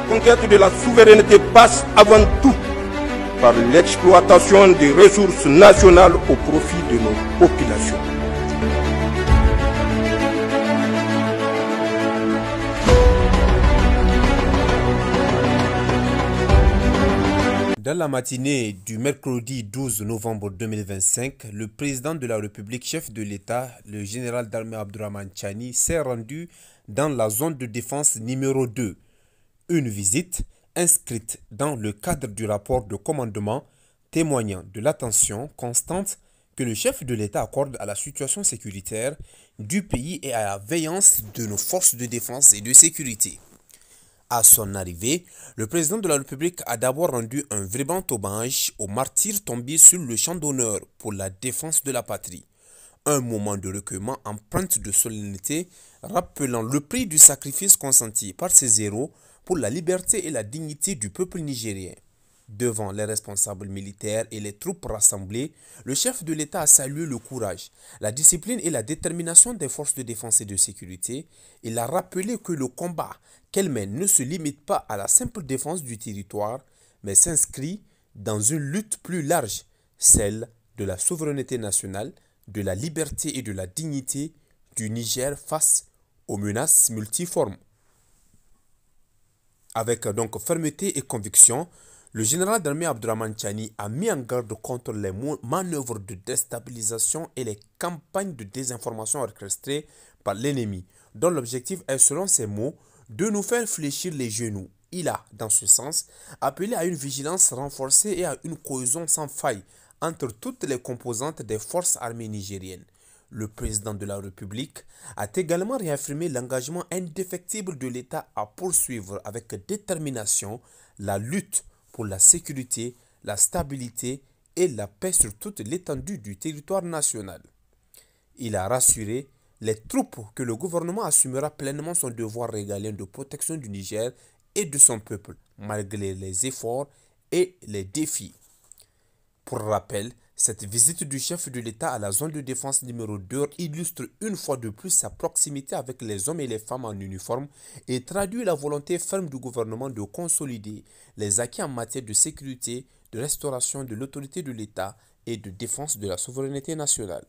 conquête de la souveraineté passe avant tout par l'exploitation des ressources nationales au profit de nos populations. Dans la matinée du mercredi 12 novembre 2025, le président de la République, chef de l'État, le général d'armée Abdourahmane Tchani, s'est rendu dans la zone de défense numéro 2. Une visite inscrite dans le cadre du rapport de commandement témoignant de l'attention constante que le chef de l'État accorde à la situation sécuritaire du pays et à la veillance de nos forces de défense et de sécurité. À son arrivée, le président de la République a d'abord rendu un vibrant hommage aux martyrs tombés sur le champ d'honneur pour la défense de la patrie. Un moment de recueillement empreinte de solennité, rappelant le prix du sacrifice consenti par ces héros pour la liberté et la dignité du peuple nigérien. Devant les responsables militaires et les troupes rassemblées, le chef de l'État a salué le courage, la discipline et la détermination des forces de défense et de sécurité. Il a rappelé que le combat qu'elles mènent ne se limite pas à la simple défense du territoire, mais s'inscrit dans une lutte plus large, celle de la souveraineté nationale, de la liberté et de la dignité du Niger face aux menaces multiformes. Avec donc fermeté et conviction, le général d'armée Abdourahmane Tchani a mis en garde contre les manœuvres de déstabilisation et les campagnes de désinformation orchestrées par l'ennemi, dont l'objectif est, selon ses mots, de nous faire fléchir les genoux. Il a, dans ce sens, appelé à une vigilance renforcée et à une cohésion sans faille entre toutes les composantes des forces armées nigériennes. Le président de la République a également réaffirmé l'engagement indéfectible de l'État à poursuivre avec détermination la lutte pour la sécurité, la stabilité et la paix sur toute l'étendue du territoire national. Il a rassuré les troupes que le gouvernement assumera pleinement son devoir régalien de protection du Niger et de son peuple, malgré les efforts et les défis. Pour rappel, cette visite du chef de l'État à la zone de défense numéro 2 illustre une fois de plus sa proximité avec les hommes et les femmes en uniforme et traduit la volonté ferme du gouvernement de consolider les acquis en matière de sécurité, de restauration de l'autorité de l'État et de défense de la souveraineté nationale.